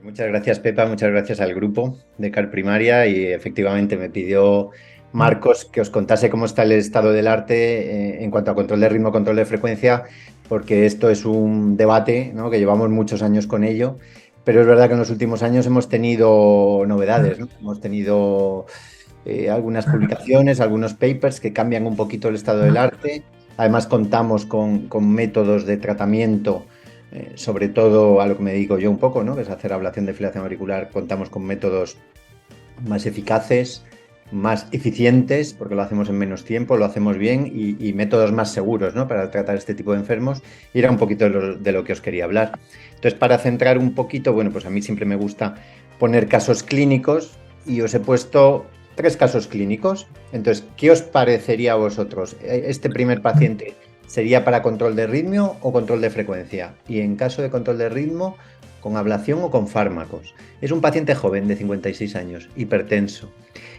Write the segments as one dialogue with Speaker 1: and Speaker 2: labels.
Speaker 1: Muchas gracias, Pepa, muchas gracias al grupo de Car Primaria y efectivamente me pidió Marcos que os contase cómo está el estado del arte en cuanto a control de ritmo, control de frecuencia, porque esto es un debate, ¿no? Que llevamos muchos años con ello, pero es verdad que en los últimos años hemos tenido novedades, ¿no? Hemos tenido algunas publicaciones, algunos papers que cambian un poquito el estado del arte. Además contamos con métodos de tratamiento sobre todo a lo que me dedico yo un poco, ¿no? Que es hacer ablación de filación auricular. Contamos con métodos más eficaces, más eficientes, porque lo hacemos en menos tiempo, lo hacemos bien y métodos más seguros, ¿no? Para tratar este tipo de enfermos. Y era un poquito de lo que os quería hablar. Entonces, para centrar un poquito, bueno, pues a mí siempre me gusta poner casos clínicos y os he puesto 3 casos clínicos. Entonces, ¿qué os parecería a vosotros? Este primer paciente sería para control de ritmo o control de frecuencia. Y en caso de control de ritmo, con ablación o con fármacos. Es un paciente joven de 56 años, hipertenso,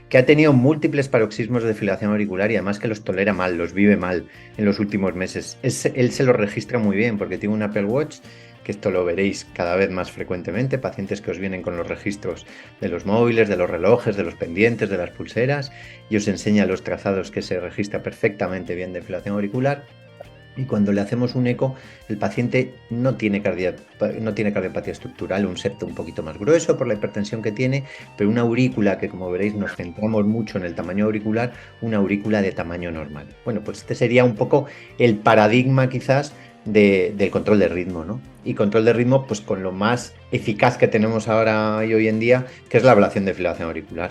Speaker 1: que ha tenido múltiples paroxismos de filación auricular y además que los tolera mal, los vive mal en los últimos meses. Él se lo registra muy bien porque tiene un Apple Watch, que esto lo veréis cada vez más frecuentemente, pacientes que os vienen con los registros de los móviles, de los relojes, de los pendientes, de las pulseras, y os enseña los trazados que se registra perfectamente bien de filación auricular. Y cuando le hacemos un eco, el paciente no tiene cardiopatía estructural, un septo un poquito más grueso por la hipertensión que tiene, pero una aurícula que, como veréis, nos centramos mucho en el tamaño auricular, una aurícula de tamaño normal. Bueno, pues este sería un poco el paradigma quizás del control de ritmo, ¿no? Y control de ritmo, pues con lo más eficaz que tenemos ahora y hoy en día, que es la ablación de filación auricular.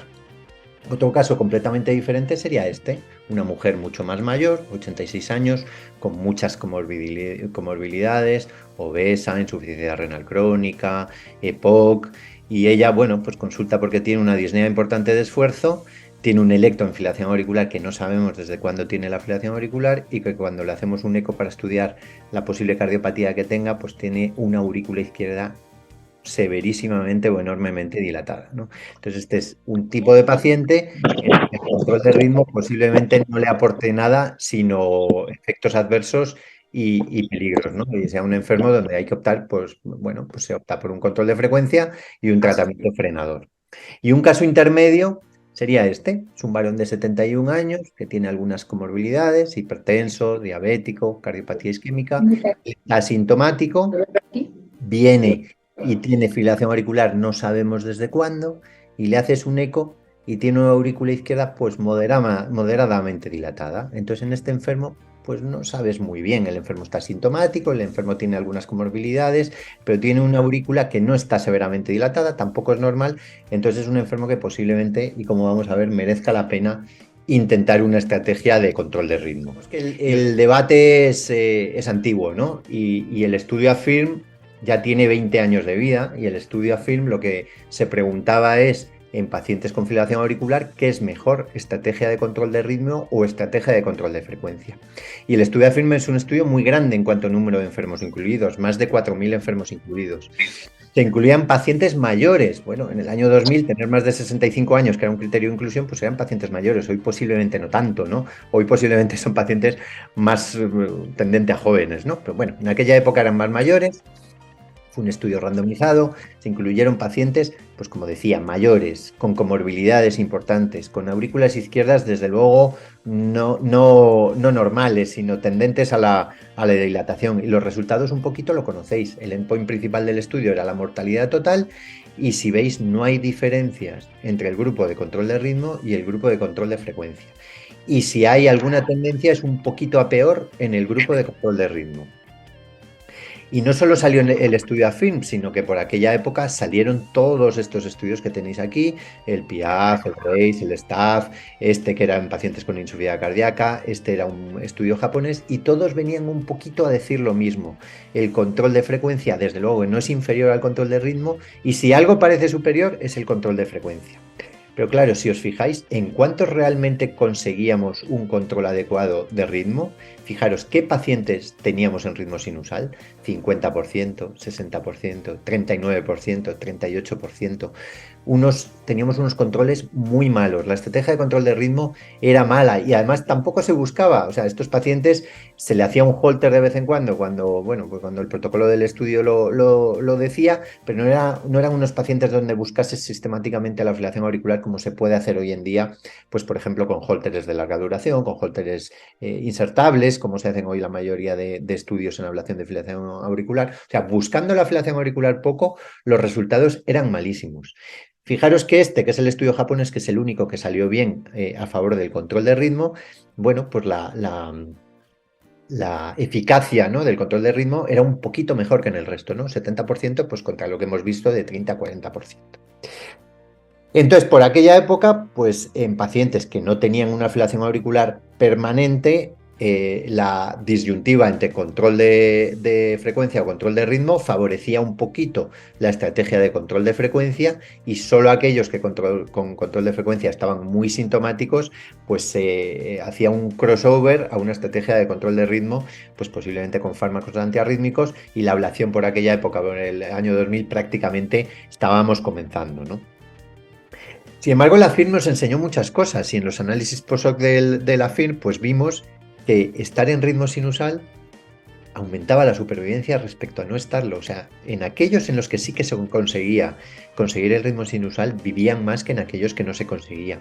Speaker 1: Otro caso completamente diferente sería este, una mujer mucho más mayor, 86 años, con muchas comorbilidades, obesa, insuficiencia renal crónica, EPOC, y ella, bueno, pues consulta porque tiene una disnea importante de esfuerzo, tiene un electro en filación auricular que no sabemos desde cuándo tiene la filación auricular y que cuando le hacemos un eco para estudiar la posible cardiopatía que tenga, pues tiene una aurícula izquierda severísimamente o enormemente dilatada, ¿no? Entonces, este es un tipo de paciente en el que el control de ritmo posiblemente no le aporte nada, sino efectos adversos y peligros, ¿no? Y sea un enfermo donde hay que optar, pues, bueno, pues se opta por un control de frecuencia y un tratamiento frenador. Y un caso intermedio sería este, es un varón de 71 años que tiene algunas comorbilidades, hipertenso, diabético, cardiopatía isquémica, asintomático, viene y tiene filación auricular, no sabemos desde cuándo, y le haces un eco y tiene una aurícula izquierda pues moderadamente dilatada. Entonces en este enfermo pues no sabes muy bien, el enfermo está asintomático, el enfermo tiene algunas comorbilidades, pero tiene una aurícula que no está severamente dilatada, tampoco es normal, entonces es un enfermo que posiblemente, y como vamos a ver, merezca la pena intentar una estrategia de control de ritmo. Es que el debate es antiguo, ¿no? Y el estudio AFIRM ya tiene 20 años de vida y el estudio AFIRM lo que se preguntaba es, en pacientes con filación auricular, ¿qué es mejor, estrategia de control de ritmo o estrategia de control de frecuencia? Y el estudio AFIRM es un estudio muy grande en cuanto a número de enfermos incluidos, más de 4.000 enfermos incluidos. Se incluían pacientes mayores. Bueno, en el año 2000, tener más de 65 años, que era un criterio de inclusión, pues eran pacientes mayores. Hoy posiblemente no tanto, ¿no? Hoy posiblemente son pacientes más tendentes a jóvenes, ¿no? Pero bueno, en aquella época eran más mayores. Fue un estudio randomizado, se incluyeron pacientes, pues como decía, mayores, con comorbilidades importantes, con aurículas izquierdas, desde luego, no normales, sino tendentes a la dilatación. Y los resultados un poquito lo conocéis. El endpoint principal del estudio era la mortalidad total y si veis, no hay diferencias entre el grupo de control de ritmo y el grupo de control de frecuencia. Y si hay alguna tendencia es un poquito a peor en el grupo de control de ritmo. Y no solo salió en el estudio AFIRM, sino que por aquella época salieron todos estos estudios que tenéis aquí, el PIAF, el RACE, el STAFF, este que era en pacientes con insuficiencia cardíaca, este era un estudio japonés, y todos venían un poquito a decir lo mismo. El control de frecuencia, desde luego, no es inferior al control de ritmo, y si algo parece superior, es el control de frecuencia. Pero claro, si os fijáis, ¿en cuántos realmente conseguíamos un control adecuado de ritmo? fijaros qué pacientes teníamos en ritmo sinusal: 50%, 60%, 39%, 38%. Teníamos unos controles muy malos. La estrategia de control de ritmo era mala y además tampoco se buscaba. O sea, a estos pacientes se le hacía un holter de vez en cuando, bueno, pues cuando el protocolo del estudio lo decía, pero no eran unos pacientes donde buscase sistemáticamente la fibrilación auricular como se puede hacer hoy en día, pues por ejemplo con holteres de larga duración, con holteres insertables, como se hacen hoy la mayoría de estudios en ablación de fibrilación auricular. O sea, buscando la fibrilación auricular poco, los resultados eran malísimos. Fijaros que que es el estudio japonés, que es el único que salió bien a favor del control de ritmo, bueno, pues la eficacia, ¿no?, del control de ritmo era un poquito mejor que en el resto, ¿no? 70%, pues contra lo que hemos visto de 30 a 40%. Entonces, por aquella época, pues en pacientes que no tenían una fibrilación auricular permanente, la disyuntiva entre control de frecuencia o control de ritmo favorecía un poquito la estrategia de control de frecuencia, y solo aquellos que con control de frecuencia estaban muy sintomáticos, pues se hacía un crossover a una estrategia de control de ritmo, pues posiblemente con fármacos antiarrítmicos, y la ablación por aquella época, por el año 2000, prácticamente estábamos comenzando, ¿no? Sin embargo, la FIR nos enseñó muchas cosas, y en los análisis post-hoc de la FIR pues vimos que estar en ritmo sinusal aumentaba la supervivencia respecto a no estarlo. O sea, en aquellos en los que sí que se conseguía conseguir el ritmo sinusal, vivían más que en aquellos que no se conseguía.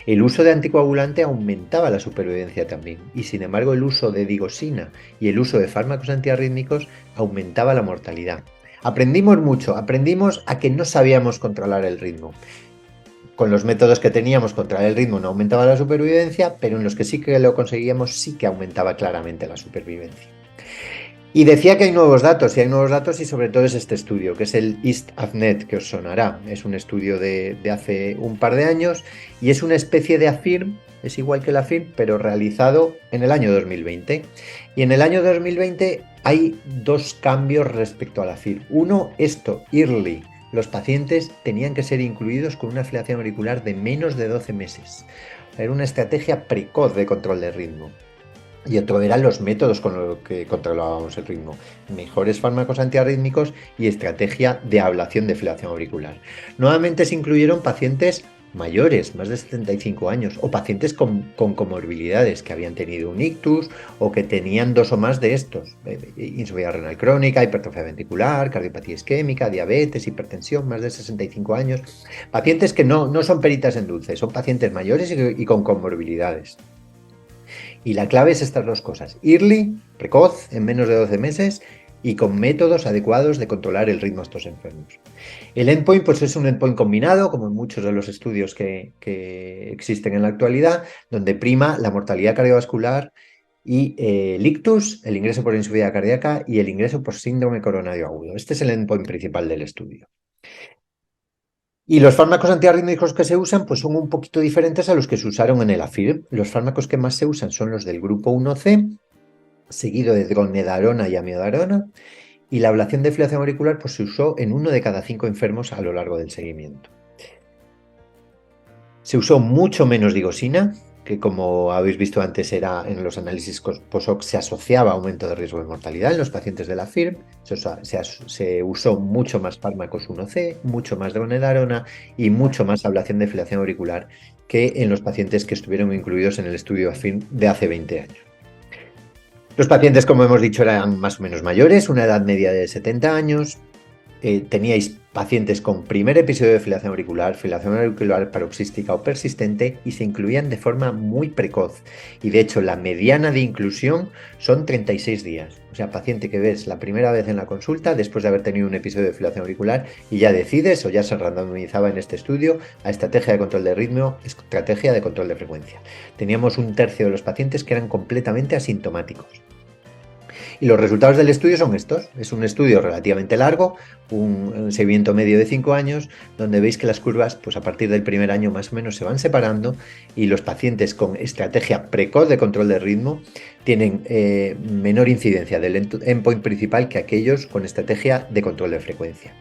Speaker 1: El uso de anticoagulante aumentaba la supervivencia también, y sin embargo el uso de digoxina y el uso de fármacos antiarrítmicos aumentaba la mortalidad. Aprendimos mucho, aprendimos a que no sabíamos controlar el ritmo. Con los métodos que teníamos, controlar el ritmo no aumentaba la supervivencia, pero en los que sí que lo conseguíamos, sí que aumentaba claramente la supervivencia. Y decía que hay nuevos datos, y sobre todo es este estudio, que es el EAST-AFNET, que os sonará. Es un estudio de hace un par de años, y es una especie de AFIRM, es igual que la AFIRM, pero realizado en el año 2020. Y en el año 2020 hay dos cambios respecto a la AFIRM. Uno, early. Los pacientes tenían que ser incluidos con una fibrilación auricular de menos de 12 meses. Era una estrategia precoz de control de ritmo. Y otro eran los métodos con los que controlábamos el ritmo: mejores fármacos antiarrítmicos y estrategia de ablación de fibrilación auricular. Nuevamente se incluyeron pacientes mayores, más de 75 años, o pacientes con comorbilidades, que habían tenido un ictus o que tenían dos o más de estos: insuficiencia renal crónica, hipertrofia ventricular, cardiopatía isquémica, diabetes, hipertensión, más de 65 años. Pacientes que no son peritas en dulce, son pacientes mayores y con comorbilidades. Y la clave es estas dos cosas: early, precoz, en menos de 12 meses, y con métodos adecuados de controlar el ritmo a estos enfermos. El endpoint pues es un endpoint combinado, como en muchos de los estudios que existen en la actualidad, donde prima la mortalidad cardiovascular y el ictus, el ingreso por insuficiencia cardíaca y el ingreso por síndrome coronario agudo. Este es el endpoint principal del estudio. Y los fármacos antiarrítmicos que se usan pues son un poquito diferentes a los que se usaron en el AFIRM. Los fármacos que más se usan son los del grupo 1C, seguido de dronedarona y amiodarona, y la ablación de fibrilación auricular pues se usó en 1 de cada 5 enfermos a lo largo del seguimiento. Se usó mucho menos digoxina, que como habéis visto antes era en los análisis post-hoc, se asociaba a aumento de riesgo de mortalidad en los pacientes de la FIRM. Se usó mucho más fármacos 1C, mucho más dronedarona y mucho más ablación de fibrilación auricular que en los pacientes que estuvieron incluidos en el estudio AFIRM de hace 20 años. Los pacientes, como hemos dicho, eran más o menos mayores, una edad media de 70 años. Teníais pacientes con primer episodio de fibrilación auricular paroxística o persistente, y se incluían de forma muy precoz. Y de hecho, la mediana de inclusión son 36 días. O sea, paciente que ves la primera vez en la consulta después de haber tenido un episodio de fibrilación auricular, y ya decides, o ya se randomizaba en este estudio, a estrategia de control de ritmo, estrategia de control de frecuencia. Teníamos un tercio de los pacientes que eran completamente asintomáticos. Y los resultados del estudio son estos. Es un estudio relativamente largo, un seguimiento medio de 5 años, donde veis que las curvas, pues a partir del primer año más o menos se van separando, y los pacientes con estrategia precoz de control de ritmo tienen menor incidencia del endpoint principal que aquellos con estrategia de control de frecuencia.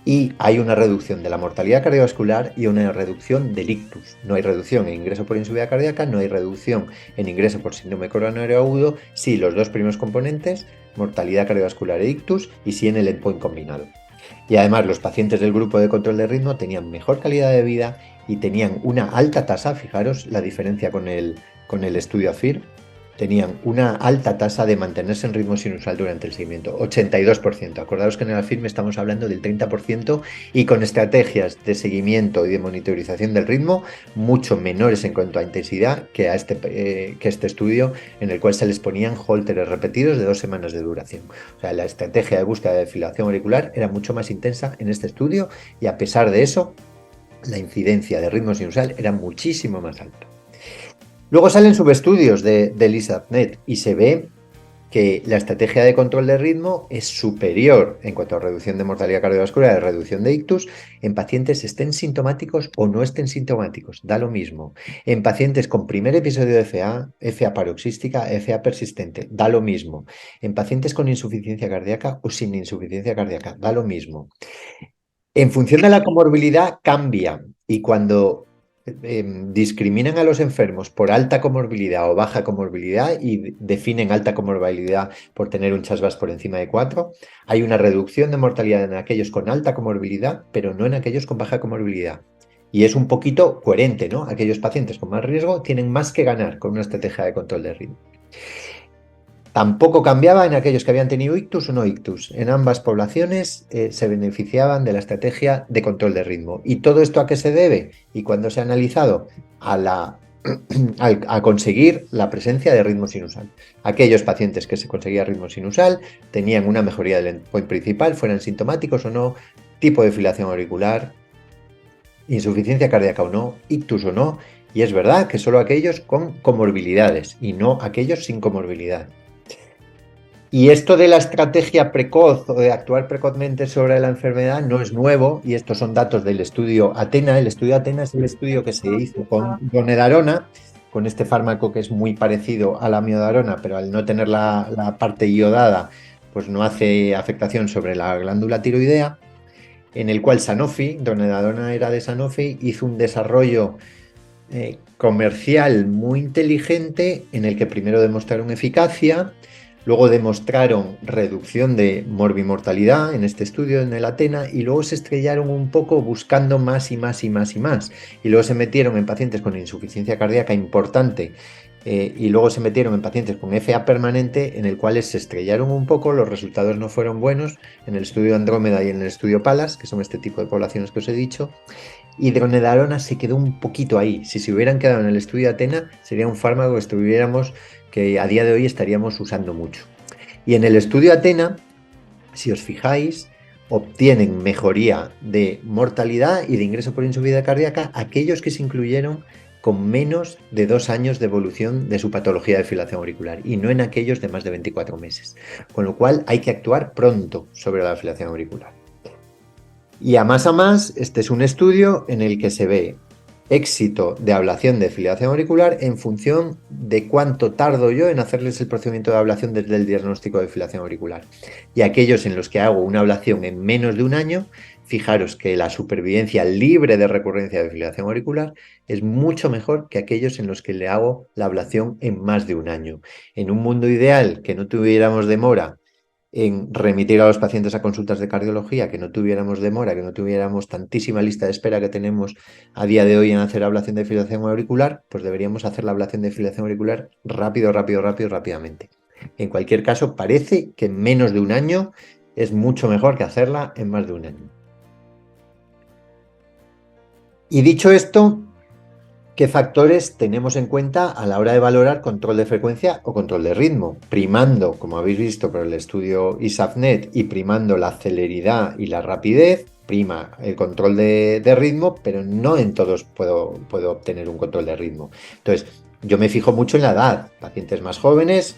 Speaker 1: y hay una reducción de la mortalidad cardiovascular y una reducción del ictus. No hay reducción en ingreso por insuficiencia cardíaca, no hay reducción en ingreso por síndrome coronario agudo, sí los dos primeros componentes, mortalidad cardiovascular e ictus, y sí en el endpoint combinado. Y además los pacientes del grupo de control de ritmo tenían mejor calidad de vida y tenían una alta tasa, fijaros la diferencia con el estudio AFIR, tenían una alta tasa de mantenerse en ritmo sinusal durante el seguimiento, 82%. Acordaos que en el AFIR estamos hablando del 30% y con estrategias de seguimiento y de monitorización del ritmo mucho menores en cuanto a intensidad que este estudio, en el cual se les ponían holteres repetidos de 2 semanas de duración. O sea, la estrategia de búsqueda de fibrilación auricular era mucho más intensa en este estudio y a pesar de eso, la incidencia de ritmo sinusal era muchísimo más alta. Luego salen subestudios del ISAFNET y se ve que la estrategia de control de ritmo es superior en cuanto a reducción de mortalidad cardiovascular y reducción de ictus en pacientes estén sintomáticos o no estén sintomáticos, da lo mismo. En pacientes con primer episodio de FA paroxística, FA persistente, da lo mismo. En pacientes con insuficiencia cardíaca o sin insuficiencia cardíaca, da lo mismo. En función de la comorbilidad cambia y cuando discriminan a los enfermos por alta comorbilidad o baja comorbilidad y definen alta comorbilidad por tener un CHAS-VAS por encima de 4, hay una reducción de mortalidad en aquellos con alta comorbilidad, pero no en aquellos con baja comorbilidad. Y es un poquito coherente, ¿no? Aquellos pacientes con más riesgo tienen más que ganar con una estrategia de control de ritmo. Tampoco cambiaba en aquellos que habían tenido ictus o no ictus. En ambas poblaciones se beneficiaban de la estrategia de control de ritmo. ¿Y todo esto a qué se debe? Y cuando se ha analizado a conseguir la presencia de ritmo sinusal. Aquellos pacientes que se conseguía ritmo sinusal tenían una mejoría del endpoint principal, fueran sintomáticos o no, tipo de fibrilación auricular, insuficiencia cardíaca o no, ictus o no, y es verdad que solo aquellos con comorbilidades y no aquellos sin comorbilidad. Y esto de la estrategia precoz o de actuar precozmente sobre la enfermedad no es nuevo y estos son datos del estudio ATHENA. El estudio ATHENA es el estudio que se hizo con dronedarona, con este fármaco que es muy parecido a la miodarona, pero al no tener la parte iodada, pues no hace afectación sobre la glándula tiroidea, en el cual Sanofi, dronedarona era de Sanofi, hizo un desarrollo comercial muy inteligente en el que primero demostraron eficacia. Luego demostraron reducción de morbimortalidad en este estudio en el ATHENA y luego se estrellaron un poco buscando más y más y más y más. Y luego se metieron en pacientes con insuficiencia cardíaca importante y luego se metieron en pacientes con FA permanente en el cual se estrellaron un poco, los resultados no fueron buenos en el estudio Andrómeda y en el estudio PALAS, que son este tipo de poblaciones que os he dicho. Y dronedarona se quedó un poquito ahí. Si se hubieran quedado en el estudio ATHENA, sería un fármaco que a día de hoy estaríamos usando mucho. Y en el estudio ATHENA, si os fijáis, obtienen mejoría de mortalidad y de ingreso por insuficiencia cardíaca aquellos que se incluyeron con menos de 2 años de evolución de su patología de fibrilación auricular y no en aquellos de más de 24 meses. Con lo cual hay que actuar pronto sobre la fibrilación auricular. Y a más, este es un estudio en el que se ve éxito de ablación de fibrilación auricular en función de cuánto tardo yo en hacerles el procedimiento de ablación desde el diagnóstico de fibrilación auricular. Y aquellos en los que hago una ablación en menos de un año, fijaros que la supervivencia libre de recurrencia de fibrilación auricular es mucho mejor que aquellos en los que le hago la ablación en más de un año. En un mundo ideal que no tuviéramos demora en remitir a los pacientes a consultas de cardiología, que no tuviéramos demora, que no tuviéramos tantísima lista de espera que tenemos a día de hoy en hacer ablación de fibrilación auricular, pues deberíamos hacer la ablación de fibrilación auricular rápidamente. En cualquier caso, parece que en menos de un año es mucho mejor que hacerla en más de un año. Y dicho esto, ¿qué factores tenemos en cuenta a la hora de valorar control de frecuencia o control de ritmo? Primando, como habéis visto por el estudio ISAFNET, y primando la celeridad y la rapidez, prima el control de ritmo, pero no en todos puedo obtener un control de ritmo. Entonces, yo me fijo mucho en la edad. Pacientes más jóvenes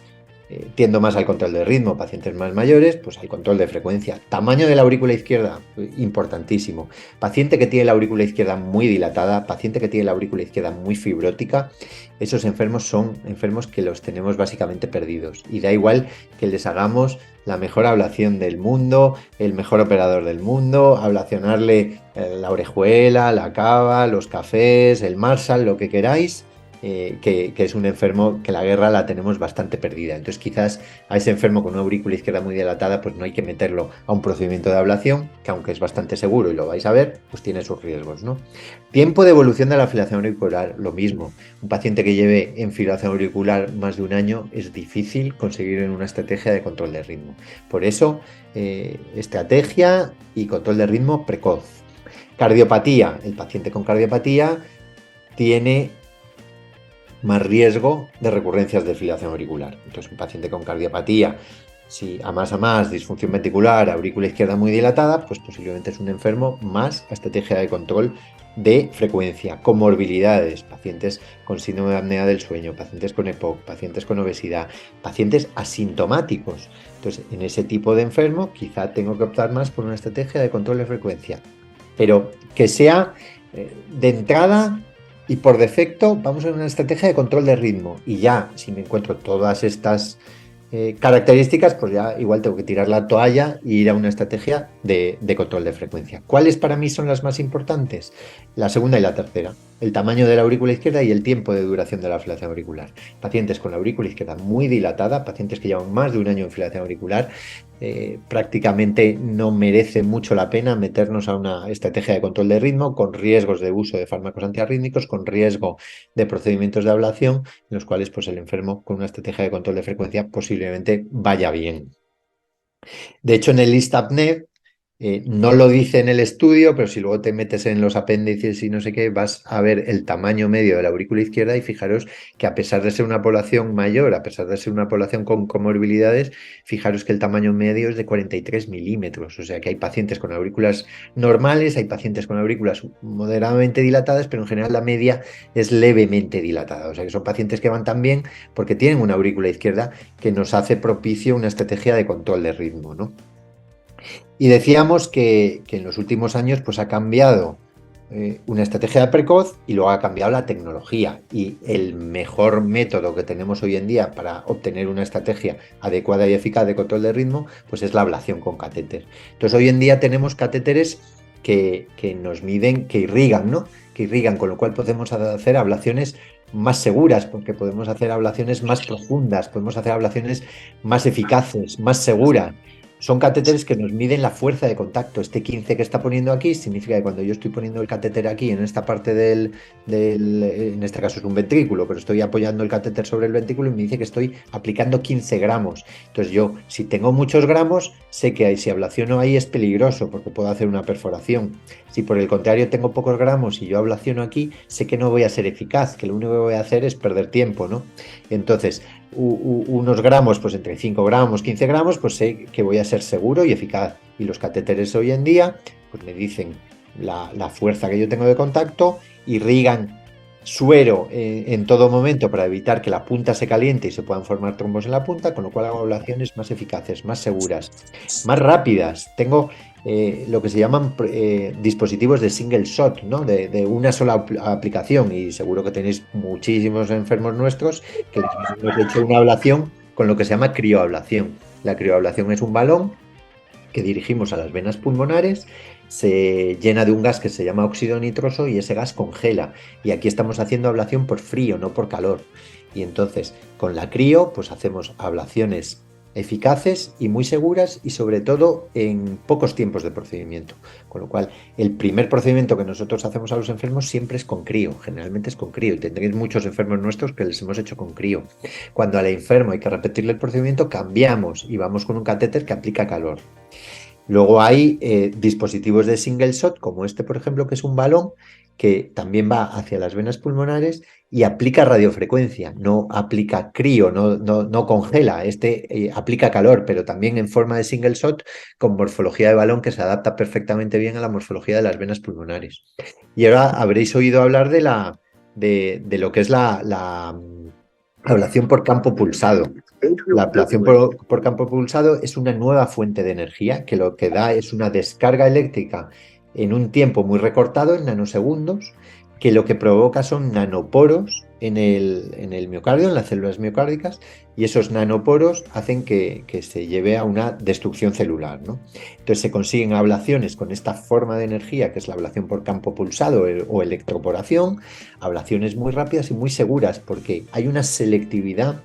Speaker 1: tiendo más al control de ritmo, pacientes más mayores, pues al control de frecuencia. Tamaño de la aurícula izquierda, importantísimo. Paciente que tiene la aurícula izquierda muy dilatada, paciente que tiene la aurícula izquierda muy fibrótica, esos enfermos son enfermos que los tenemos básicamente perdidos. Y da igual que les hagamos la mejor ablación del mundo, el mejor operador del mundo, ablacionarle la orejuela, la cava, los cafés, el Marshall, lo que queráis. Que es un enfermo que la guerra la tenemos bastante perdida. Entonces quizás a ese enfermo con una aurícula izquierda muy dilatada pues no hay que meterlo a un procedimiento de ablación, que aunque es bastante seguro y lo vais a ver, pues tiene sus riesgos, ¿no? Tiempo de evolución de la fibrilación auricular, lo mismo. Un paciente que lleve en fibrilación auricular más de un año es difícil conseguir en una estrategia de control de ritmo. Por eso, estrategia y control de ritmo precoz. Cardiopatía. El paciente con cardiopatía tiene más riesgo de recurrencias de fibrilación auricular. Entonces, un paciente con cardiopatía, si a más, disfunción ventricular, aurícula izquierda muy dilatada, pues posiblemente es un enfermo más a estrategia de control de frecuencia. Comorbilidades, pacientes con síndrome de apnea del sueño, pacientes con EPOC, pacientes con obesidad, pacientes asintomáticos. Entonces, en ese tipo de enfermo, quizá tengo que optar más por una estrategia de control de frecuencia, pero que sea de entrada. Y por defecto vamos a una estrategia de control de ritmo. Y ya, si me encuentro todas estas características, pues ya igual tengo que tirar la toalla e ir a una estrategia de control de frecuencia. ¿Cuáles para mí son las más importantes? La segunda y la tercera. El tamaño de la aurícula izquierda y el tiempo de duración de la fibrilación auricular. Pacientes con la aurícula izquierda muy dilatada, pacientes que llevan más de un año en fibrilación auricular, prácticamente no merece mucho la pena meternos a una estrategia de control de ritmo con riesgos de uso de fármacos antiarrítmicos, con riesgo de procedimientos de ablación, en los cuales pues, el enfermo con una estrategia de control de frecuencia posiblemente vaya bien. De hecho, en el ISTAPNEP no lo dice en el estudio, pero si luego te metes en los apéndices y no sé qué, vas a ver el tamaño medio de la aurícula izquierda y fijaros que a pesar de ser una población mayor, a pesar de ser una población con comorbilidades, fijaros que el tamaño medio es de 43 milímetros. O sea que hay pacientes con aurículas normales, hay pacientes con aurículas moderadamente dilatadas, pero en general la media es levemente dilatada. O sea que son pacientes que van tan bien porque tienen una aurícula izquierda que nos hace propicio una estrategia de control de ritmo, ¿no? Y decíamos que en los últimos años pues, ha cambiado una estrategia de precoz y luego ha cambiado la tecnología. Y el mejor método que tenemos hoy en día para obtener una estrategia adecuada y eficaz de control de ritmo pues es la ablación con catéter. Entonces hoy en día tenemos catéteres que nos miden, que irrigan, ¿no? Que irrigan, con lo cual podemos hacer ablaciones más seguras, porque podemos hacer ablaciones más profundas, podemos hacer ablaciones más eficaces, más seguras. Son catéteres que nos miden la fuerza de contacto. Este 15 que está poniendo aquí significa que cuando yo estoy poniendo el catéter aquí, en esta parte en este caso es un ventrículo, pero estoy apoyando el catéter sobre el ventrículo y me dice que estoy aplicando 15 gramos. Entonces yo, si tengo muchos gramos, sé que si ablaciono ahí es peligroso porque puedo hacer una perforación. Si por el contrario tengo pocos gramos y yo ablaciono aquí, sé que no voy a ser eficaz, que lo único que voy a hacer es perder tiempo, ¿no? Entonces, unos gramos, pues entre 5 gramos, 15 gramos, pues sé que voy a ser seguro y eficaz. Y los catéteres hoy en día, pues me dicen la fuerza que yo tengo de contacto, irrigan suero en todo momento para evitar que la punta se caliente y se puedan formar trombos en la punta, con lo cual hago ablaciones más eficaces, más seguras, más rápidas. Tengo lo que se llaman dispositivos de single shot, ¿no? De una sola aplicación, y seguro que tenéis muchísimos enfermos nuestros que les hemos hecho una ablación con lo que se llama crioablación. La crioablación es un balón que dirigimos a las venas pulmonares, se llena de un gas que se llama óxido nitroso y ese gas congela. Y aquí estamos haciendo ablación por frío, no por calor. Y entonces, con la crío, pues hacemos ablaciones eficaces y muy seguras y sobre todo en pocos tiempos de procedimiento. Con lo cual, el primer procedimiento que nosotros hacemos a los enfermos siempre es con crío, generalmente es con crío. Y tendréis muchos enfermos nuestros que les hemos hecho con crío. Cuando al enfermo hay que repetirle el procedimiento, cambiamos y vamos con un catéter que aplica calor. Luego hay dispositivos de single shot, como este, por ejemplo, que es un balón que también va hacia las venas pulmonares y aplica radiofrecuencia, no aplica crío, no congela. Este aplica calor, pero también en forma de single shot con morfología de balón que se adapta perfectamente bien a la morfología de las venas pulmonares. Y ahora habréis oído hablar de lo que es la ablación por campo pulsado. La ablación por campo pulsado es una nueva fuente de energía que lo que da es una descarga eléctrica en un tiempo muy recortado, en nanosegundos, que lo que provoca son nanoporos en el miocardio, en las células miocárdicas, y esos nanoporos hacen que se lleve a una destrucción celular, ¿no? Entonces se consiguen ablaciones con esta forma de energía, que es la ablación por campo pulsado o electroporación, ablaciones muy rápidas y muy seguras, porque hay una selectividad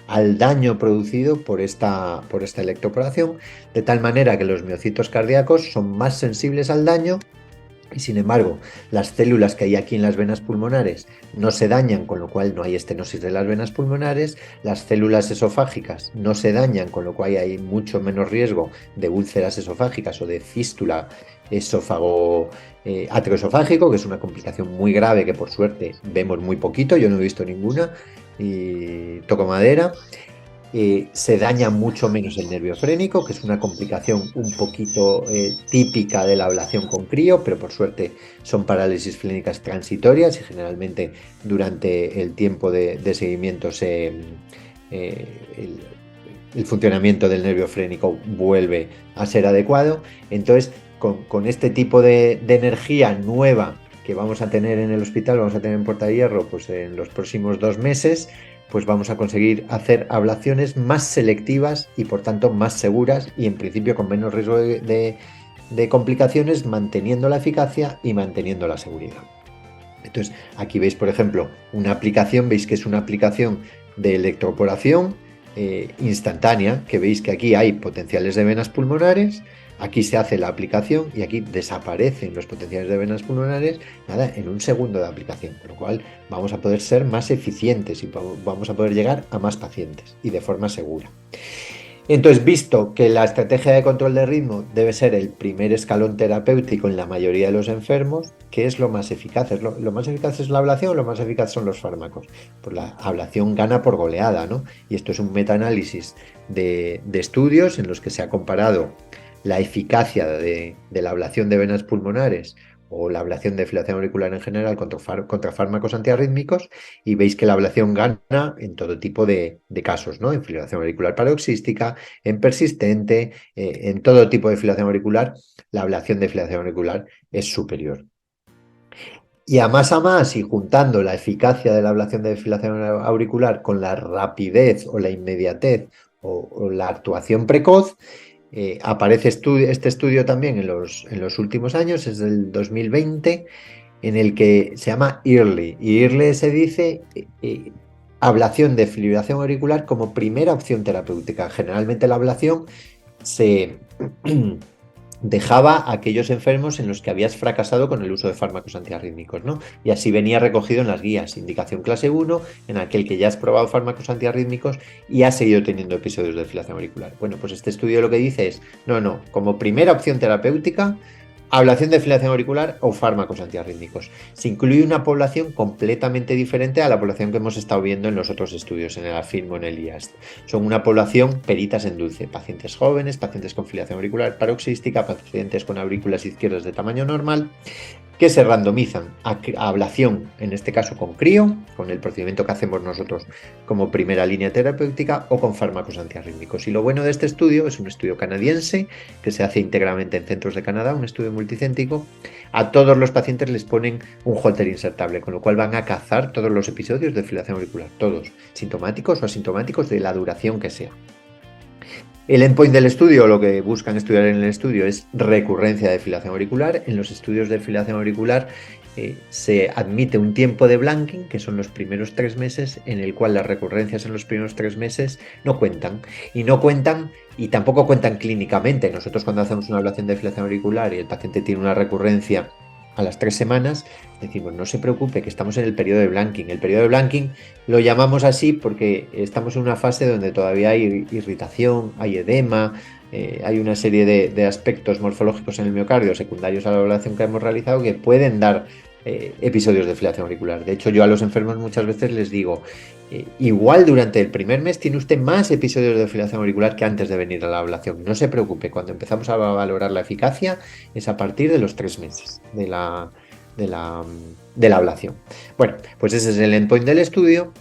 Speaker 1: al daño producido por esta electroporación, de tal manera que los miocitos cardíacos son más sensibles al daño y sin embargo las células que hay aquí en las venas pulmonares no se dañan, con lo cual no hay estenosis de las venas pulmonares, las células esofágicas no se dañan, con lo cual hay mucho menos riesgo de úlceras esofágicas o de fístula esófago atrioesofágico, que es una complicación muy grave que por suerte vemos muy poquito, yo no he visto ninguna y toco madera. Se daña mucho menos el nervio frénico, que es una complicación un poquito típica de la ablación con crío, pero por suerte son parálisis clínicas transitorias y generalmente durante el tiempo de seguimiento el funcionamiento del nervio frénico vuelve a ser adecuado. Entonces, con este tipo de energía nueva que vamos a tener en el hospital, vamos a tener en Puerta de Hierro, pues en los próximos 2 meses, pues vamos a conseguir hacer ablaciones más selectivas y por tanto más seguras y en principio con menos riesgo de complicaciones, manteniendo la eficacia y manteniendo la seguridad. Entonces, aquí veis, por ejemplo, una aplicación, veis que es una aplicación de electroporación instantánea, que veis que aquí hay potenciales de venas pulmonares, aquí se hace la aplicación y aquí desaparecen los potenciales de venas pulmonares, nada, en un segundo de aplicación, con lo cual vamos a poder ser más eficientes y vamos a poder llegar a más pacientes y de forma segura. Entonces, visto que la estrategia de control de ritmo debe ser el primer escalón terapéutico en la mayoría de los enfermos, ¿qué es lo más eficaz? ¿Lo más eficaz es la ablación o lo más eficaz son los fármacos? Pues la ablación gana por goleada, ¿no? Y esto es un metaanálisis de estudios en los que se ha comparado la eficacia de la ablación de venas pulmonares o la ablación de fibrilación auricular en general contra fármacos antiarrítmicos, y veis que la ablación gana en todo tipo de casos, ¿no? En fibrilación auricular paroxística, en persistente, en todo tipo de fibrilación auricular, la ablación de fibrilación auricular es superior. Y a más, y juntando la eficacia de la ablación de fibrilación auricular con la rapidez o la inmediatez o la actuación precoz, aparece este estudio también en los últimos años, es del 2020, en el que se llama EARLY. Y EARLY se dice ablación de fibrilación auricular como primera opción terapéutica. Generalmente la ablación se dejaba a aquellos enfermos en los que habías fracasado con el uso de fármacos antiarrítmicos, ¿no? Y así venía recogido en las guías. Indicación clase 1, en aquel que ya has probado fármacos antiarrítmicos y has seguido teniendo episodios de fibrilación auricular. Bueno, pues este estudio lo que dice es, no, como primera opción terapéutica, ablación de fibrilación auricular o fármacos antiarrítmicos. Se incluye una población completamente diferente a la población que hemos estado viendo en los otros estudios, en el AFIRM o en el IAST. Son una población peritas en dulce, pacientes jóvenes, pacientes con fibrilación auricular paroxística, pacientes con aurículas izquierdas de tamaño normal, que se randomizan a ablación, en este caso con crío, con el procedimiento que hacemos nosotros como primera línea terapéutica, o con fármacos antiarrítmicos. Y lo bueno de este estudio, es un estudio canadiense que se hace íntegramente en centros de Canadá, un estudio multicéntrico. A todos los pacientes les ponen un holter insertable, con lo cual van a cazar todos los episodios de fibrilación auricular, todos, sintomáticos o asintomáticos, de la duración que sea. El endpoint del estudio, lo que buscan estudiar en el estudio, es recurrencia de fibrilación auricular. En los estudios de fibrilación auricular se admite un tiempo de blanking, que son los primeros 3 meses, en el cual las recurrencias en los primeros 3 meses no cuentan. Y tampoco cuentan clínicamente. Nosotros, cuando hacemos una ablación de fibrilación auricular y el paciente tiene una recurrencia a las 3 semanas, decimos, no se preocupe, que estamos en el periodo de blanking. El periodo de blanking lo llamamos así porque estamos en una fase donde todavía hay irritación, hay edema, hay una serie de aspectos morfológicos en el miocardio secundarios a la ablación que hemos realizado que pueden dar episodios de fibrilación auricular. De hecho, yo a los enfermos muchas veces les digo, igual durante el primer mes tiene usted más episodios de fibrilación auricular que antes de venir a la ablación. No se preocupe, cuando empezamos a valorar la eficacia es a partir de los 3 meses de la ablación. Bueno, pues ese es el endpoint del estudio.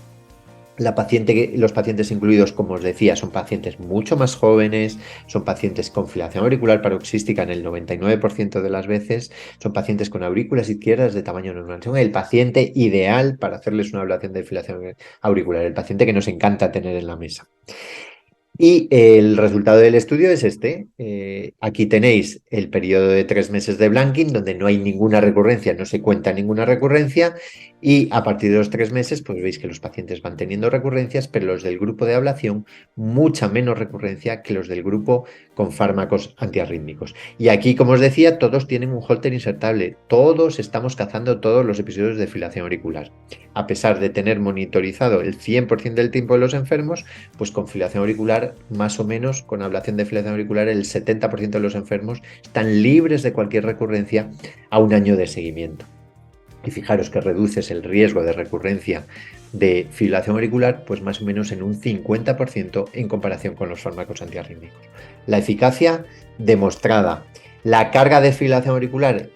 Speaker 1: Los pacientes incluidos, como os decía, son pacientes mucho más jóvenes, son pacientes con filación auricular paroxística en el 99% de las veces, son pacientes con aurículas izquierdas de tamaño normal. Son el paciente ideal para hacerles una ablación de filación auricular, el paciente que nos encanta tener en la mesa. Y el resultado del estudio es este. Aquí tenéis el periodo de 3 meses de blanking, donde no hay ninguna recurrencia, no se cuenta ninguna recurrencia, y a partir de los 3 meses, pues veis que los pacientes van teniendo recurrencias, pero los del grupo de ablación, mucha menos recurrencia que los del grupo con fármacos antiarrítmicos. Y aquí, como os decía, todos tienen un holter insertable, todos estamos cazando todos los episodios de filación auricular. A pesar de tener monitorizado el 100% del tiempo de los enfermos, pues con filación auricular, más o menos, con ablación de filación auricular, el 70% de los enfermos están libres de cualquier recurrencia a un año de seguimiento. Y fijaros que reduces el riesgo de recurrencia de fibrilación auricular, pues más o menos en un 50% en comparación con los fármacos antiarrítmicos. La eficacia demostrada. La carga de fibrilación auricular,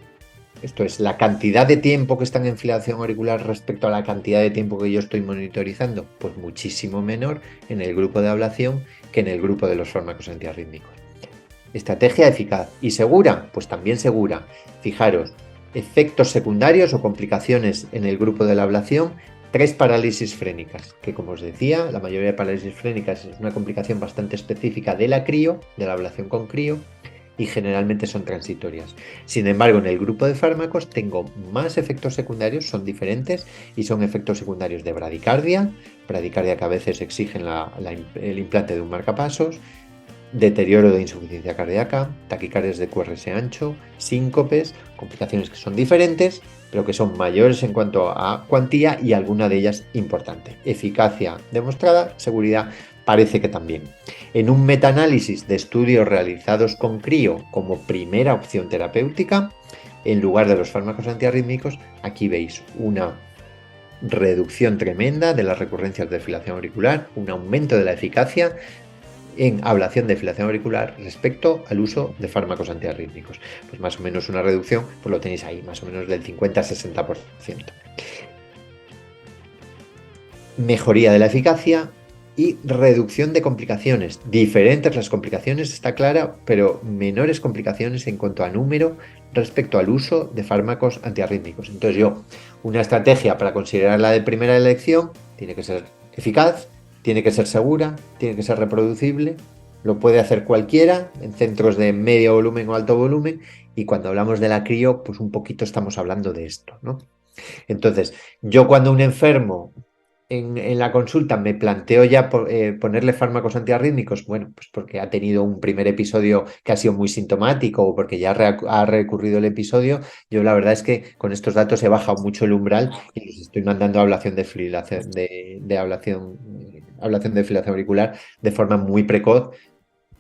Speaker 1: esto es, la cantidad de tiempo que están en fibrilación auricular respecto a la cantidad de tiempo que yo estoy monitorizando, pues muchísimo menor en el grupo de ablación que en el grupo de los fármacos antiarrítmicos. Estrategia eficaz y segura, pues también segura. Fijaros, efectos secundarios o complicaciones en el grupo de la ablación, 3 parálisis frénicas, que como os decía, la mayoría de parálisis frénicas es una complicación bastante específica de la crío, de la ablación con crío, y generalmente son transitorias. Sin embargo, en el grupo de fármacos tengo más efectos secundarios, son diferentes, y son efectos secundarios de bradicardia que a veces exigen el implante de un marcapasos, deterioro de insuficiencia cardíaca, taquicardias de QRS ancho, síncopes, complicaciones que son diferentes, pero que son mayores en cuanto a cuantía y alguna de ellas importante. Eficacia demostrada, seguridad parece que también. En un metaanálisis de estudios realizados con crío como primera opción terapéutica, en lugar de los fármacos antiarrítmicos, aquí veis una reducción tremenda de las recurrencias de fibrilación auricular, un aumento de la eficacia en ablación de fibrilación auricular respecto al uso de fármacos antiarrítmicos. Pues más o menos una reducción, pues lo tenéis ahí, más o menos del 50-60%. Mejoría de la eficacia y reducción de complicaciones. Diferentes las complicaciones, está clara, pero menores complicaciones en cuanto a número respecto al uso de fármacos antiarrítmicos. Entonces una estrategia para considerarla de primera elección tiene que ser eficaz, tiene que ser segura, tiene que ser reproducible, lo puede hacer cualquiera en centros de medio volumen o alto volumen, y cuando hablamos de la crío, pues un poquito estamos hablando de esto, ¿no? Entonces, yo cuando un enfermo en la consulta me planteo ya ponerle fármacos antiarrítmicos, bueno, pues porque ha tenido un primer episodio que ha sido muy sintomático o porque ya ha recurrido el episodio, yo la verdad es que con estos datos he bajado mucho el umbral y les estoy mandando ablación de fibrilación ablación de fibrilación auricular de forma muy precoz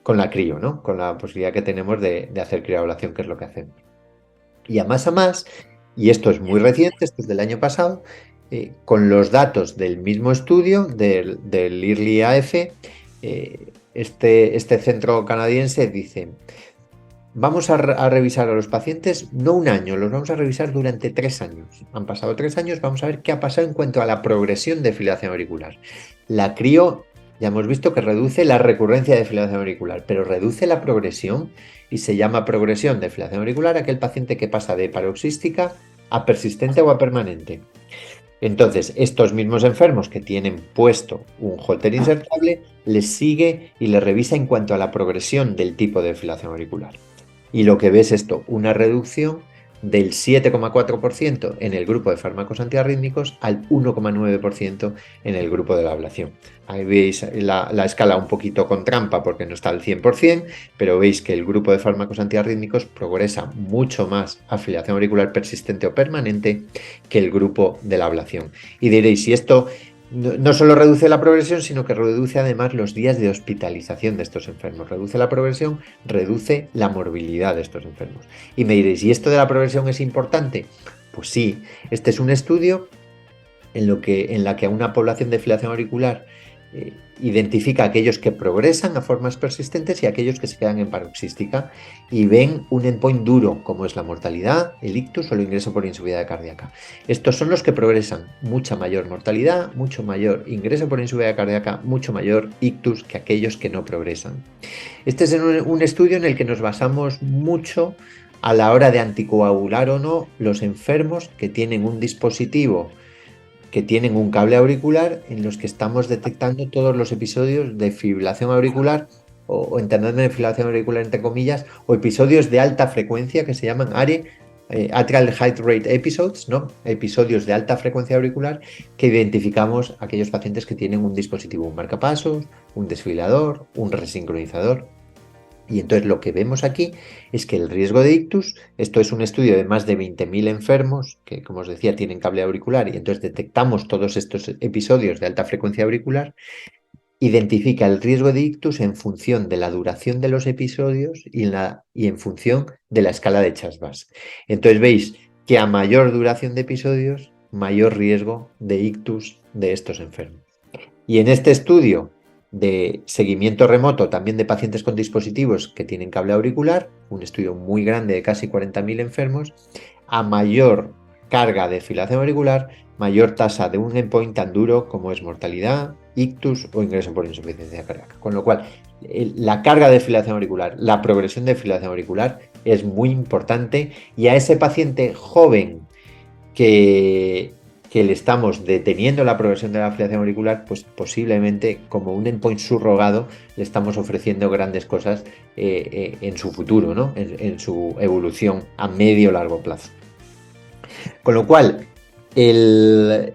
Speaker 1: con la crío, ¿no? Con la posibilidad que tenemos de hacer crioablación, que es lo que hacemos. Y a más, y esto es muy reciente, esto es del año pasado, con los datos del mismo estudio, del Early AF, este centro canadiense dice: vamos a revisar a los pacientes no un año, los vamos a revisar durante 3 años. Han pasado 3 años, vamos a ver qué ha pasado en cuanto a la progresión de fibrilación auricular. La crío, ya hemos visto que reduce la recurrencia de fibrilación auricular, pero reduce la progresión, y se llama progresión de fibrilación auricular aquel paciente que pasa de paroxística a persistente o a permanente. Entonces, estos mismos enfermos que tienen puesto un holter insertable, les sigue y les revisa en cuanto a la progresión del tipo de fibrilación auricular. Y lo que ves es esto, una reducción del 7,4% en el grupo de fármacos antiarrítmicos al 1,9% en el grupo de la ablación. Ahí veis la escala un poquito con trampa porque no está al 100%, pero veis que el grupo de fármacos antiarrítmicos progresa mucho más a fibrilación auricular persistente o permanente que el grupo de la ablación. Y diréis, si esto no solo reduce la progresión, sino que reduce además los días de hospitalización de estos enfermos. Reduce la progresión, reduce la morbilidad de estos enfermos. Y me diréis, ¿y esto de la progresión es importante? Pues sí, este es un estudio en la que a una población de fibrilación auricular identifica a aquellos que progresan a formas persistentes y a aquellos que se quedan en paroxística y ven un endpoint duro, como es la mortalidad, el ictus o el ingreso por insuficiencia cardíaca. Estos son los que progresan, mucha mayor mortalidad, mucho mayor ingreso por insuficiencia cardíaca, mucho mayor ictus que aquellos que no progresan. Este es un estudio en el que nos basamos mucho a la hora de anticoagular o no los enfermos que tienen un dispositivo, que tienen un cable auricular, en los que estamos detectando todos los episodios de fibrilación auricular o entendemos de fibrilación auricular entre comillas, o episodios de alta frecuencia que se llaman ARE, Atrial Heart Rate Episodes, ¿no? Episodios de alta frecuencia auricular, que identificamos a aquellos pacientes que tienen un dispositivo, un marcapasos, un desfibrilador, un resincronizador. Y entonces lo que vemos aquí es que el riesgo de ictus, esto es un estudio de más de 20.000 enfermos que, como os decía, tienen cable auricular, y entonces detectamos todos estos episodios de alta frecuencia auricular, identifica el riesgo de ictus en función de la duración de los episodios y en función de la escala de Chasbas. Entonces veis que a mayor duración de episodios, mayor riesgo de ictus de estos enfermos. Y en este estudio de seguimiento remoto también de pacientes con dispositivos que tienen cable auricular, un estudio muy grande de casi 40.000 enfermos, a mayor carga de fibrilación auricular, mayor tasa de un endpoint tan duro como es mortalidad, ictus o ingreso por insuficiencia cardíaca. Con lo cual, la carga de fibrilación auricular, la progresión de fibrilación auricular es muy importante, y a ese paciente joven que le estamos deteniendo la progresión de la fibrilación auricular, pues posiblemente como un endpoint subrogado le estamos ofreciendo grandes cosas en su futuro, ¿no? En su evolución a medio o largo plazo. Con lo cual, el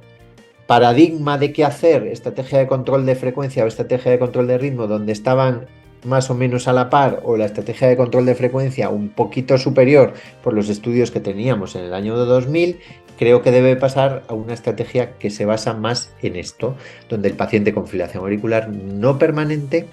Speaker 1: paradigma de qué hacer, estrategia de control de frecuencia o estrategia de control de ritmo, donde estaban más o menos a la par, o la estrategia de control de frecuencia un poquito superior por los estudios que teníamos en el año 2000, creo que debe pasar a una estrategia que se basa más en esto, donde el paciente con fibrilación auricular no permanente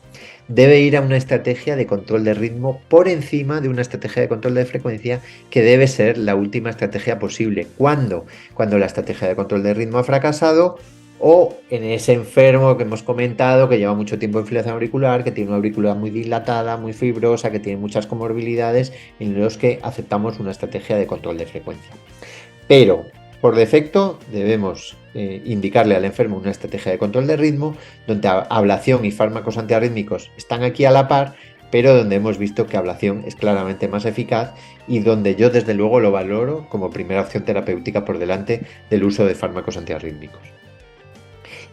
Speaker 1: debe ir a una estrategia de control de ritmo por encima de una estrategia de control de frecuencia, que debe ser la última estrategia posible. ¿Cuándo? Cuando la estrategia de control de ritmo ha fracasado, o en ese enfermo que hemos comentado, que lleva mucho tiempo en fibrilación auricular, que tiene una auricular muy dilatada, muy fibrosa, que tiene muchas comorbilidades, en los que aceptamos una estrategia de control de frecuencia. Pero por defecto debemos indicarle al enfermo una estrategia de control de ritmo, donde ablación y fármacos antiarrítmicos están aquí a la par, pero donde hemos visto que ablación es claramente más eficaz, y donde yo desde luego lo valoro como primera opción terapéutica por delante del uso de fármacos antiarrítmicos.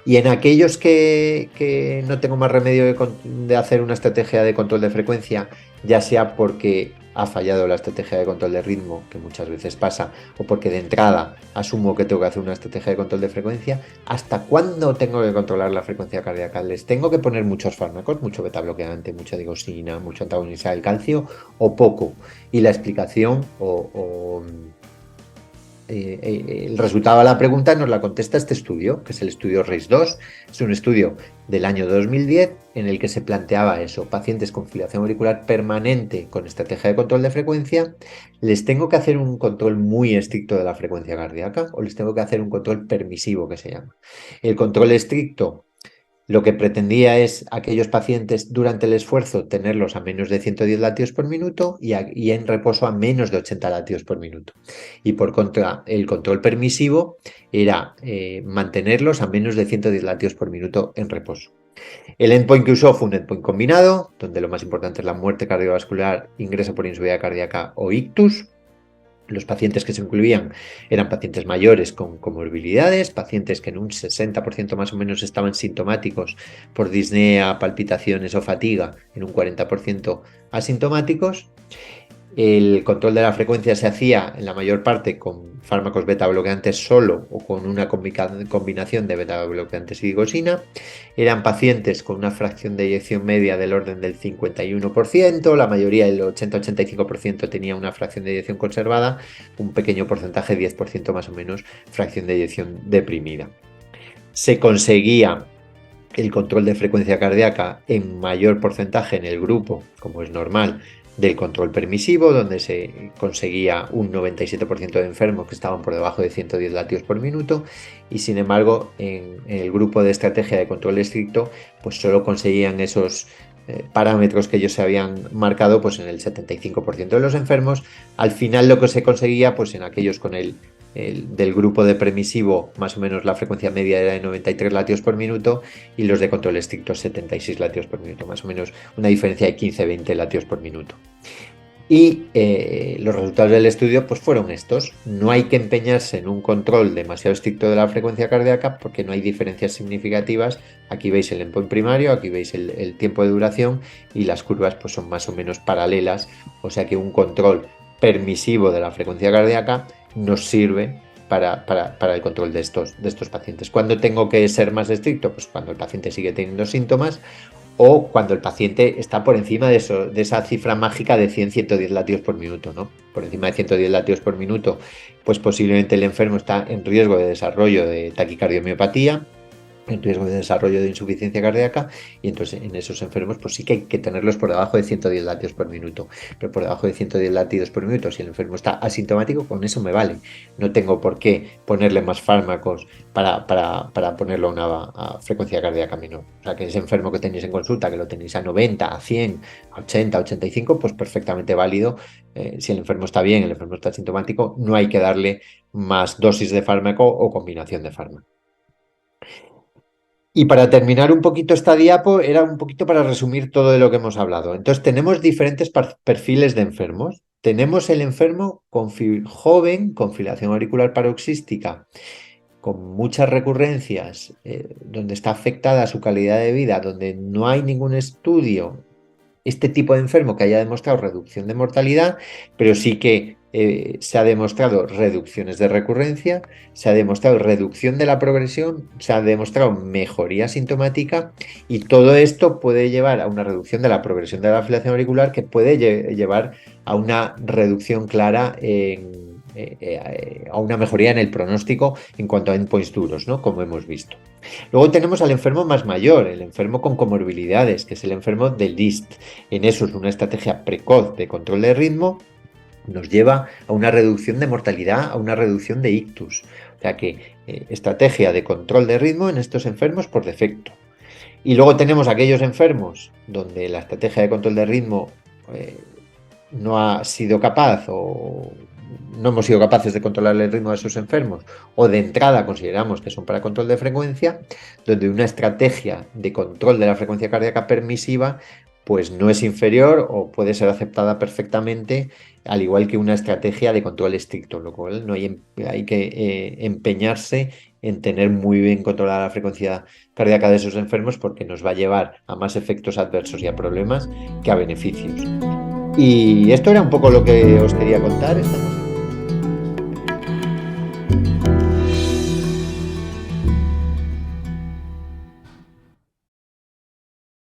Speaker 1: Y en aquellos que no tengo más remedio de hacer una estrategia de control de frecuencia, ya sea porque ha fallado la estrategia de control de ritmo, que muchas veces pasa, o porque de entrada asumo que tengo que hacer una estrategia de control de frecuencia, ¿hasta cuándo tengo que controlar la frecuencia cardíaca? ¿Les tengo que poner muchos fármacos, mucho betabloqueante, mucha digoxina, mucho antagonista del calcio, o poco? Y la explicación el resultado a la pregunta nos la contesta este estudio, que es el estudio RACE-2. Es un estudio del año 2010 en el que se planteaba eso: pacientes con fibrilación auricular permanente con estrategia de control de frecuencia, ¿les tengo que hacer un control muy estricto de la frecuencia cardíaca o les tengo que hacer un control permisivo, que se llama? El control estricto lo que pretendía es aquellos pacientes durante el esfuerzo tenerlos a menos de 110 latidos por minuto y en reposo a menos de 80 latidos por minuto. Y por contra, el control permisivo era mantenerlos a menos de 110 latidos por minuto en reposo. El endpoint que usó fue un endpoint combinado, donde lo más importante es la muerte cardiovascular, ingreso por insuficiencia cardíaca o ictus. Los pacientes que se incluían eran pacientes mayores con comorbilidades, pacientes que en un 60% más o menos estaban sintomáticos por disnea, palpitaciones o fatiga, en un 40% asintomáticos. El control de la frecuencia se hacía en la mayor parte con fármacos beta bloqueantes solo o con una combinación de beta bloqueantes y digoxina. Eran pacientes con una fracción de eyección media del orden del 51%, la mayoría, el 80-85%, tenía una fracción de eyección conservada, un pequeño porcentaje, 10% más o menos, fracción de eyección deprimida. Se conseguía el control de frecuencia cardíaca en mayor porcentaje en el grupo, como es normal, del control permisivo, donde se conseguía un 97% de enfermos que estaban por debajo de 110 latidos por minuto, y sin embargo en el grupo de estrategia de control estricto pues solo conseguían esos parámetros que ellos se habían marcado pues en el 75% de los enfermos. Al final lo que se conseguía pues en aquellos con el del grupo de permisivo, más o menos la frecuencia media era de 93 latidos por minuto, y los de control estricto 76 latios por minuto, más o menos una diferencia de 15-20 latios por minuto. Y los resultados del estudio pues fueron estos. No hay que empeñarse en un control demasiado estricto de la frecuencia cardíaca porque no hay diferencias significativas. Aquí veis el endpoint primario, aquí veis el tiempo de duración, y las curvas pues son más o menos paralelas, o sea que un control permisivo de la frecuencia cardíaca nos sirve para el control de estos pacientes. ¿Cuándo tengo que ser más estricto? Pues cuando el paciente sigue teniendo síntomas, o cuando el paciente está por encima de esa cifra mágica de 100-110 latidos por minuto, ¿no? Por encima de 110 latidos por minuto, pues posiblemente el enfermo está en riesgo de desarrollo de taquicardiomiopatía, en riesgo de desarrollo de insuficiencia cardíaca, y entonces en esos enfermos pues sí que hay que tenerlos por debajo de 110 latidos por minuto, pero por debajo de 110 latidos por minuto, si el enfermo está asintomático, con eso me vale, no tengo por qué ponerle más fármacos para ponerlo a una frecuencia cardíaca menor. O sea que ese enfermo que tenéis en consulta, que lo tenéis a 90, a 100, a 80, 85, pues perfectamente válido. Si el enfermo está bien, el enfermo está asintomático, no hay que darle más dosis de fármaco o combinación de fármaco. Y para terminar un poquito esta diapo, era un poquito para resumir todo de lo que hemos hablado. Entonces, tenemos diferentes perfiles de enfermos. Tenemos el enfermo joven, con fibrilación auricular paroxística, con muchas recurrencias, donde está afectada su calidad de vida, donde no hay ningún estudio, este tipo de enfermo que haya demostrado reducción de mortalidad, pero sí que se ha demostrado reducciones de recurrencia, se ha demostrado reducción de la progresión, se ha demostrado mejoría sintomática, y todo esto puede llevar a una reducción de la progresión de la fibrilación auricular, que puede llevar a una reducción clara a una mejoría en el pronóstico en cuanto a endpoints duros, ¿no? Como hemos visto. Luego tenemos al enfermo más mayor, el enfermo con comorbilidades, que es el enfermo de LIST. En eso es una estrategia precoz de control de ritmo, nos lleva a una reducción de mortalidad, a una reducción de ictus. O sea que estrategia de control de ritmo en estos enfermos por defecto. Y luego tenemos aquellos enfermos donde la estrategia de control de ritmo no ha sido capaz, o no hemos sido capaces de controlar el ritmo de esos enfermos, o de entrada consideramos que son para control de frecuencia, donde una estrategia de control de la frecuencia cardíaca permisiva pues no es inferior o puede ser aceptada perfectamente, al igual que una estrategia de control estricto, lo cual no hay que empeñarse en tener muy bien controlada la frecuencia cardíaca de esos enfermos, porque nos va a llevar a más efectos adversos y a problemas que a beneficios. Y esto era un poco lo que os quería contar. Estamos